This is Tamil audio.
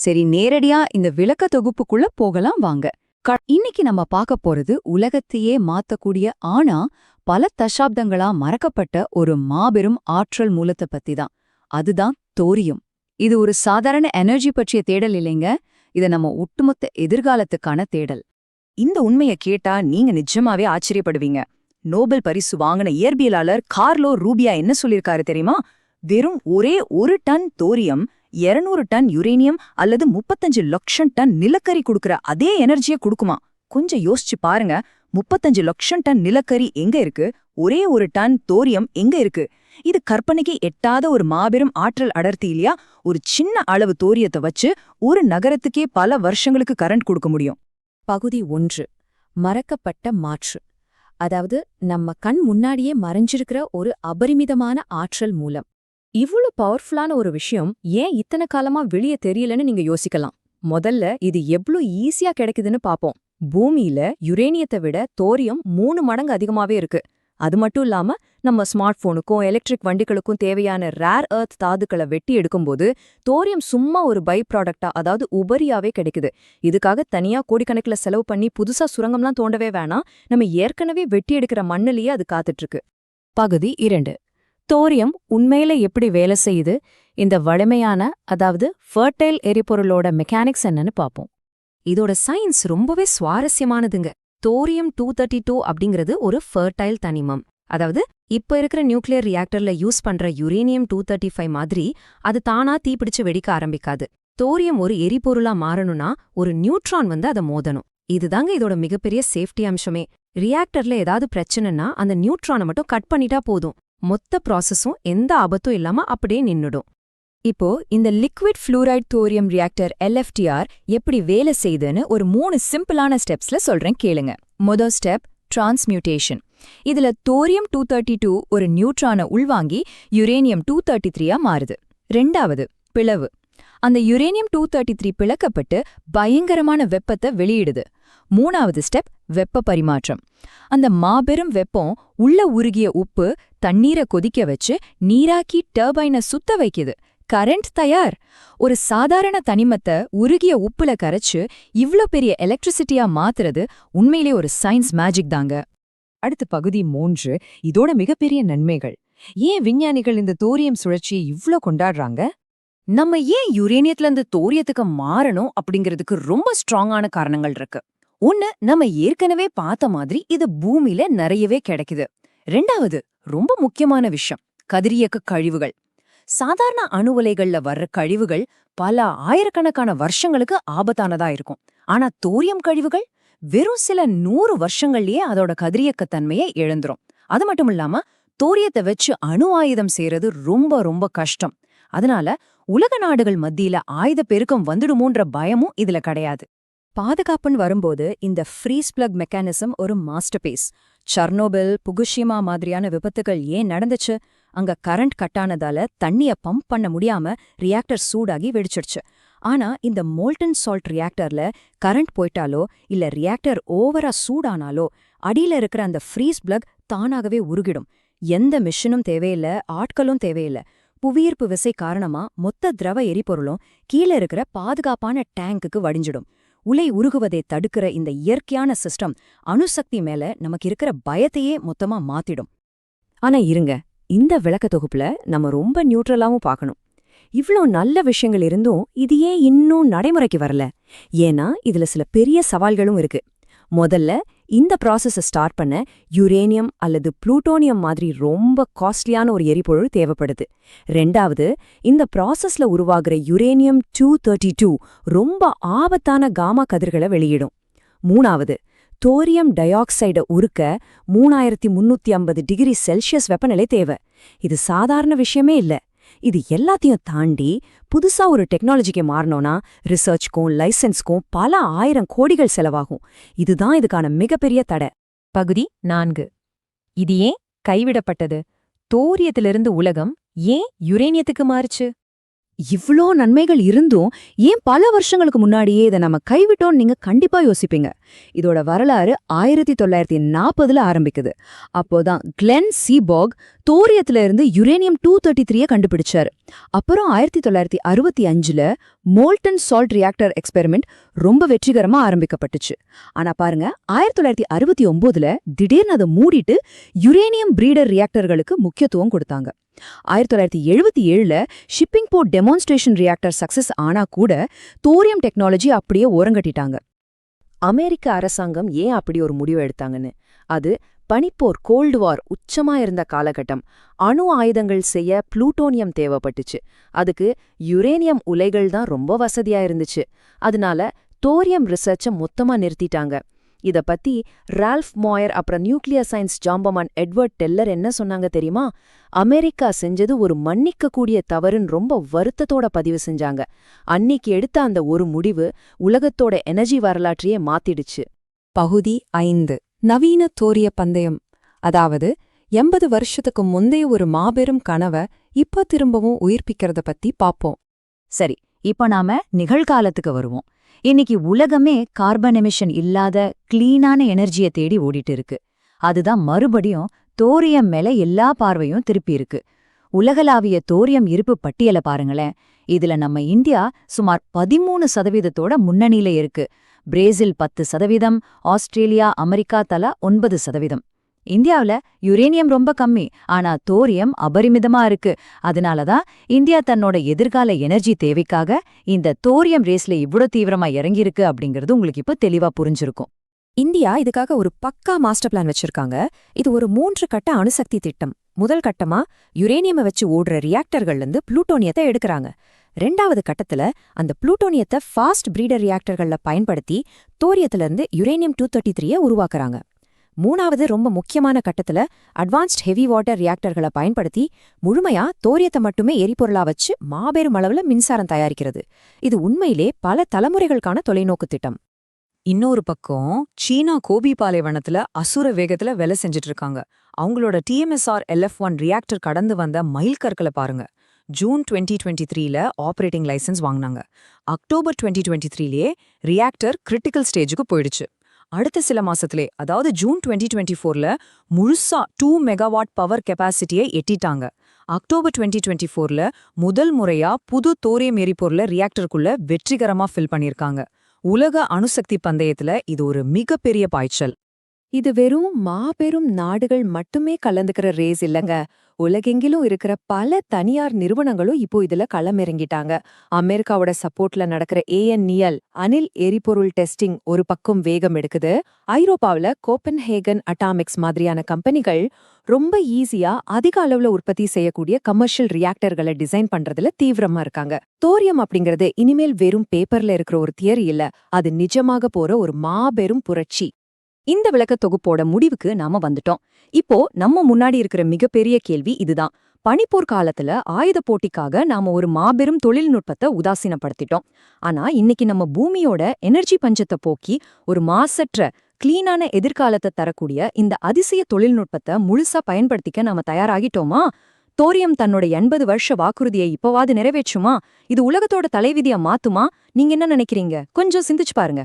சரி, நேரடியா இந்த விளக்க தொகுப்புக்குள்ள போகலாம் வாங்க. இன்னைக்கு நம்ம பார்க்க போறது உலகத்தையே மாத்தக்கூடிய ஆனா பல தசாப்தங்களா மறக்கப்பட்ட ஒரு மாபெரும் ஆற்றல் மூலத்தை பத்தி தான். அதுதான் தோரியம். இது ஒரு சாதாரண எனர்ஜி பற்றிய தேடல் இல்லைங்க. இது நம்ம ஒட்டுமொத்த எதிர்காலத்துக்கான தேடல். இந்த உண்மைய கேட்டா நீங்க நிஜமாவே ஆச்சரியப்படுவீங்க. நோபல் பரிசு வாங்கின இயற்பியலாளர் கார்லோ ரூபியா என்ன சொல்லிருக்காரு தெரியுமா? வெறும் ஒரே 1 டன் தோரியம் 200 டன் யுரேனியம் அல்லது 35 லட்சம் டன் நிலக்கரி கொடுக்கற அதே எனர்ஜியை கொடுக்குமா? கொஞ்சம் யோசிச்சு பாருங்க. 35 லட்சம் டன் நிலக்கரி எங்க இருக்கு? ஒரே 1 டன் தோரியம் எங்க இருக்கு? இது கற்பனைக்கு எட்டாத ஒரு மாபெரும் ஆற்றல் அடர்த்தி இல்லையா? ஒரு சின்ன அளவு தோரியத்தை வச்சு ஒரு நகரத்துக்கே பல வருஷங்களுக்கு கரண்ட் கொடுக்க முடியும். பகுதி 1. மறக்கப்பட்ட மாற்று. அதாவது நம்ம கண் முன்னாடியே மறைஞ்சிருக்கிற ஒரு அபரிமிதமான ஆற்றல் மூலம். இவ்வளவு பவர்ஃபுல்லான ஒரு விஷயம் ஏன் இத்தனை காலமா வெளியே தெரியலன்னு நீங்க யோசிக்கலாம். முதல்ல இது எவ்வளவு ஈஸியா கிடைக்குதுன்னு பாப்போம். பூமியில யுரேனியத்தை விட தோரியம் 3 மடங்கு அதிகமாவே இருக்கு. அது மட்டும் இல்லாம நம்ம ஸ்மார்ட் போனுக்கும் எலக்ட்ரிக் வண்டிகளுக்கும் தேவையான ரேர் எர்த் தாதுக்களை வெட்டி எடுக்கும்போது தோரியம் சும்மா ஒரு பை ப்ராடக்டா, அதாவது உபரியாவே கிடைக்குது. இதுக்காக தனியா கோடிக்கணக்கில் செலவு பண்ணி புதுசா சுரங்கம்லாம் தோண்டவே வேணாம். நம்ம ஏற்கனவே வெட்டி எடுக்கிற மண்ணிலேயே அது காத்துட்டு இருக்கு. பகுதி 2. தோரியம் உண்மையில எப்படி வேலை செய்யுது, இந்த வலிமையான அதாவது ஃபர்டைல் எரிபொருளோட மெக்கானிக்ஸ் என்னன்னு பாப்போம். இதோட சயின்ஸ் ரொம்பவே சுவாரஸ்யமானதுங்க. தோரியம் 232 அப்படிங்கிறது ஒரு ஃபர்டைல் தனிமம். அதாவது இப்ப இருக்கிற நியூக்ளியர் ரியாக்டர்ல யூஸ் பண்ற யுரேனியம் 235 மாதிரி அது தானா தீப்பிடிச்சு வெடிக்க ஆரம்பிக்காது. தோரியம் ஒரு எரிபொருளா மாறணும்னா ஒரு நியூட்ரான் வந்து அதை மோதணும். இதுதாங்க இதோட மிகப்பெரிய சேஃப்டி அம்சமே. ரியாக்டர்ல ஏதாவது பிரச்சனைனா அந்த நியூட்ரானை மட்டும் கட் பண்ணிட்டா போதும். மொத்த ப்ராசஸும் எந்த ஆபத்தும் இல்லாம அப்படியே நின்னுடும். இப்போ இந்த liquid fluoride thorium reactor LFTR எப்படி வேலை செய்யுதுன்னு ஒரு 3 சிம்பிளான ஸ்டெப்ஸ்ல சொல்றேன் கேளுங்க. முதல் ஸ்டெப் டிரான்ஸ்மியூட்டேஷன். இதுல தோரியம் 232 ஒரு நியூட்ரானை உள்வாங்கி யுரேனியம் 233 மாறுது. ரெண்டாவது பிளவு. அந்த யுரேனியம் 233 பிளக்கப்பட்டு பயங்கரமான வெப்பத்தை வெளியிடுது. மூணாவது ஸ்டெப் வெப்ப பரிமாற்றம். அந்த மாபெரும் வெப்பம் உள்ள உருகிய உப்பு தண்ணீரை கொதிக்க வச்சு நீராக்கி டர்பைனை சுத்த வைக்குது. கரண்ட் தயார். ஒரு சாதாரண தனிமத்தை உருகிய உப்புல கரைச்சு இவ்ளோ பெரிய எலக்ட்ரிசிட்டியா மாத்துறது உண்மையிலே ஒரு சயின்ஸ் மேஜிக் தாங்க. அடுத்து பகுதி 3. இதோட மிகப்பெரிய நன்மைகள். ஏன் விஞ்ஞானிகள் இந்த தோரியம் சுழற்சியை இவ்ளோ கொண்டாடுறாங்க? நம்ம ஏன் யுரேனியத்துல இருந்து தோரியத்துக்கு மாறணும் அப்படிங்கிறதுக்கு ரொம்ப ஸ்ட்ராங்கான காரணங்கள் இருக்கு. ஒன்னு, நம்ம ஏற்கனவே பார்த்த மாதிரி இது பூமியில நிறையவே கிடைக்குது. ரெண்டாவது, ரொம்ப முக்கியமான விஷயம், கதிரியக்க கழிவுகள். சாதாரண அணு உலைகள்ல வர்ற கழிவுகள் பல ஆயிரக்கணக்கான வருஷங்களுக்கு ஆபத்தானதா இருக்கும். ஆனா தோரியம் கழிவுகள் வெறும் சில 100 வருஷங்கள்லயே அதோட கதிரியக்கத்தன்மையை இழந்துரும். அது மட்டும் இல்லாம தோரியத்தை வச்சு அணு ஆயுதம் செய்யறது ரொம்ப ரொம்ப கஷ்டம். அதனால உலக நாடுகள் மத்தியில ஆயுத பெருக்கம் வந்துடுமோன்ற பயமும் இதுல கிடையாது. பாதுகாப்புன்னு வரும்போது இந்த ஃப்ரீஸ் பிளக் மெக்கானிசம் ஒரு மாஸ்டர்பீஸ். சர்னோபில், புகுஷிமா மாதிரியான விபத்துகள் ஏன் நடந்துச்சு? அங்க கரண்ட் கட்டானதால தண்ணிய பம்ப் பண்ண முடியாம ரியாக்டர் சூடாகி வெடிச்சிடுச்சு. ஆனா இந்த மோல்டன் சால்ட் ரியாக்டர்ல கரண்ட் போயிட்டாலோ இல்ல ரியாக்டர் ஓவரா சூடானாலோ அடியில இருக்கிற அந்த ஃப்ரீஸ் பிளக் தானாகவே உருகிடும். எந்த மிஷினும் தேவையில்ல, ஆட்களும் தேவையில்ல. புவியீர்ப்பு விசை காரணமா மொத்த திரவ எரிபொருளும் கீழே இருக்கிற பாதுகாப்பான டேங்குக்கு வடிஞ்சிடும். உலை உருகுவதை தடுக்கிற இந்த இயற்கையான சிஸ்டம் அணுசக்தி மேல நமக்கு இருக்கிற பயத்தையே மொத்தமா மாத்திடும். ஆனா இருங்க, இந்த விளக்க தொகுப்புல நம்ம ரொம்ப நியூட்ரலாவும் பார்க்கணும். இவ்ளோ நல்ல விஷயங்கள் இருந்தும் இது ஏன் இன்னும் நடைமுறைக்கு வரல? ஏன்னா இதுல சில பெரிய சவால்களும் இருக்கு. முதல்ல, இந்த ப்ராசஸை ஸ்டார்ட் பண்ண யுரேனியம் அல்லது புளூட்டோனியம் மாதிரி ரொம்ப காஸ்ட்லியான ஒரு எரிபொருள் தேவைப்படுது. ரெண்டாவது, இந்த ப்ராசஸ்ல உருவாகிற யுரேனியம் 232 ரொம்ப ஆபத்தான காமா கதிர்களை வெளியிடும். மூணாவது, தோரியம் டை ஆக்சைடை உருக்க 3350 டிகிரி செல்சியஸ் வெப்பநிலை தேவை. இது சாதாரண விஷயமே இல்ல. இது எல்லாத்தையும் தாண்டி புதுசா ஒரு டெக்னாலஜிக்கு மாறணும்னா ரிசர்ச்க்கும் லைசன்ஸ்க்கும் பல 1000 கோடிகள் செலவாகும். இதுதான் இதுக்கான மிகப்பெரிய தடை. பகுதி 4. இது ஏன் கைவிடப்பட்டது? தோரியத்திலிருந்து உலகம் ஏன் யுரேனியத்துக்கு மாறுச்சு? இவ்ளோ நன்மைகள் இருந்தும் ஏன் பல வருஷங்களுக்கு முன்னாடியே இதை நம்ம கைவிட்டோம்னு நீங்க கண்டிப்பா யோசிப்பீங்க. இதோட வரலாறு 1940ல ஆரம்பிக்குது. அப்போதான் கிளென் சீபாக் தோரியத்துல இருந்து யுரேனியம் 233 கண்டுபிடிச்சாரு. அப்புறம் 1965ல மோல்டன் சால்ட் ரியாக்டர் எக்ஸ்பெரிமெண்ட் ரொம்ப வெற்றிகரமா ஆரம்பிக்கப்பட்டுச்சு. ஆனா பாருங்க, 1969ல திடீர்னு அதை மூடிட்டு யுரேனியம் பிரீடர் ரியாக்டர்களுக்கு முக்கியத்துவம் கொடுத்தாங்க. 1977ல shipping port demonstration reactor success ஆனா கூட தோரியம் டெக்னாலஜி அப்படியே ஓரங்கட்டிட்டாங்க. அமெரிக்க அரசாங்கம் ஏன் அப்படி ஒரு முடிவு எடுத்தாங்கன்னு, அது பனிப்போர் கோல்டு வார் உச்சமா இருந்த காலகட்டம். அணு ஆயுதங்கள் செய்ய புளூட்டோனியம் தேவைப்பட்டுச்சு. அதுக்கு யுரேனியம் உலைகள் தான் ரொம்ப வசதியா இருந்துச்சு. அதனால தோரியம் ரிசர்ச்சை மொத்தமா நிறுத்திட்டாங்க. இத பத்தி ரால்ஃப் மாயர் அப்புறம் நியூக்ளியர் சயின்ஸ் ஜாம்பமான் எட்வர்ட் டெல்லர் என்ன சொன்னாங்க தெரியுமா? அமெரிக்கா செஞ்சது ஒரு மன்னிக்கக்கூடிய தவறுன்னு ரொம்ப வருத்தத்தோட பதிவு செஞ்சாங்க. அன்னிக்கு எடுத்த அந்த ஒரு முடிவு உலகத்தோட எனர்ஜி வரலாற்றையே மாத்திடுச்சு. பகுதி 5. நவீன தோரிய பந்தயம். அதாவது 80 வருஷத்துக்கு முந்தைய ஒரு மாபெரும் கனவை இப்ப திரும்பவும் உயிர்ப்பிக்கிறத பத்தி பாப்போம். சரி, இப்ப நாம நிகழ்காலத்துக்கு வருவோம். இன்னைக்கு உலகமே கார்பன் எமிஷன் இல்லாத கிளீனான எனர்ஜியை தேடி ஓடிட்டு இருக்கு. அதுதான் மறுபடியும் தோரியம் மேல எல்லா பார்வையும் திருப்பி இருக்கு. உலகளாவிய தோரியம் இருப்பு பட்டியலை பாருங்களேன். இதுல நம்ம இந்தியா சுமார் 13% முன்னணியில இருக்கு. பிரேசில் 10%, ஆஸ்திரேலியா, அமெரிக்கா தலா 9%. இந்தியாவுல யுரேனியம் ரொம்ப கம்மி, ஆனா தோரியம் அபரிமிதமா இருக்கு. அதனாலதான் இந்தியா தன்னோட எதிர்கால எனர்ஜி தேவைக்காக இந்த தோரியம் ரேஸ்ல இவ்ளோ தீவிரமா இறங்கியிருக்கு அப்படிங்கிறது உங்களுக்கு இப்ப தெளிவா புரிஞ்சிருக்கும். இந்தியா இதுக்காக ஒரு பக்கா மாஸ்டர் பிளான் வச்சிருக்காங்க. இது ஒரு 3 கட்ட அணுசக்தி திட்டம். முதல் கட்டமா யுரேனியம் வச்சு ஓடுற ரியாக்டர்கள்ல இருந்து புளூட்டோனியத்தை எடுக்கறாங்க. 2வது கட்டத்துல அந்த புளூட்டோனியத்தை ஃபாஸ்ட் பிரீடர் ரியாக்டர்கள்ல பயன்படுத்தி தோரியத்துல இருந்து யுரேனியம் 233 உருவாக்குறாங்க. 3வது ரொம்ப முக்கியமான கட்டத்துல அட்வான்ஸ்ட் ஹெவி வாட்டர் ரியாக்டர்களை பயன்படுத்தி முழுமையா தோரியத்தை மட்டுமே எரிபொருளா வச்சு மாபெரும் அளவுல மின்சாரம் தயாரிக்கிறது. இது உண்மையிலே பல தலைமுறைகளுக்கான தொலைநோக்கு திட்டம். இன்னொரு பக்கம் சீனா கோபி பாலைவனத்துல அசுர வேகத்துல வேலை செஞ்சுட்டு இருக்காங்க. அவங்களோட TMSR LF1 ரியாக்டர் கடந்து வந்த மைல்கற்களை பாருங்க. ஜூன் 2023ல ஆபரேட்டிங் லைசன்ஸ் வாங்கினாங்க. அக்டோபர் 2023லேயே ரியாக்டர் கிரிட்டிக்கல் ஸ்டேஜுக்கு போயிடுச்சு. அடுத்த சில மாசத்திலே, அதாவது ஜூன் 2024ல முழுசா 2 மெகாவாட் பவர் கெப்பாசிட்டியை எட்டிட்டாங்க. அக்டோபர் 2024ல முதல் முறையா புது தோரியம் எரிபொருளை ரியாக்டருக்குள்ள வெற்றிகரமா ஃபில் பண்ணியிருக்காங்க. உலக அணுசக்தி பந்தயத்துல இது ஒரு மிகப்பெரிய பாய்ச்சல். இது வெறும் மாபெரும் நாடுகள் மட்டுமே கலந்துக்கிற ரேஸ் இல்லங்க. உலகெங்கிலும் இருக்கிற பல தனியார் நிறுவனங்களும் இப்போ இதுல களமிறங்கிட்டாங்க. அமெரிக்காவோட சப்போர்ட்ல நடக்கிற ANEL அணில் எரிபொருள் டெஸ்டிங் ஒரு பக்கம் வேகம் எடுக்குது. ஐரோப்பாவுல கோப்பன்ஹேகன் அட்டாமிக்ஸ் மாதிரியான கம்பெனிகள் ரொம்ப ஈஸியா அதிக அளவுல உற்பத்தி செய்யக்கூடிய கமர்ஷியல் ரியாக்டர்களை டிசைன் பண்றதுல தீவிரமா இருக்காங்க. தோரியம் அப்படிங்கிறது இனிமேல் வெறும் பேப்பர்ல இருக்கிற ஒரு தியரி இல்ல, அது நிஜமாக போற ஒரு மாபெரும் புரட்சி. இந்த விளக்க தொகுப்போட முடிவுக்கு நாம வந்துட்டோம். இப்போ நம்ம முன்னாடி இருக்கிற மிகப்பெரிய கேள்வி இதுதான். பனிப்போர் காலத்துல ஆயுத போட்டிக்காக நாம ஒரு மாபெரும் தொழில்நுட்பத்தை உதாசீனப்படுத்திட்டோம். ஆனா இன்னைக்கு நம்ம பூமியோட எனர்ஜி பஞ்சத்தை போக்கி ஒரு மாசற்ற கிளீனான எதிர்காலத்தை தரக்கூடிய இந்த அதிசய தொழில்நுட்பத்தை முழுசா பயன்படுத்திக்க நாம தயாராகிட்டோமா? தோரியம் தன்னோட 80 வருஷ வாக்குறுதியை இப்பவாது நிறைவேற்றுமா? இது உலகத்தோட தலைவிதியா மாத்துமா? நீங்க என்ன நினைக்கிறீங்க? கொஞ்சம் சிந்திச்சு பாருங்க.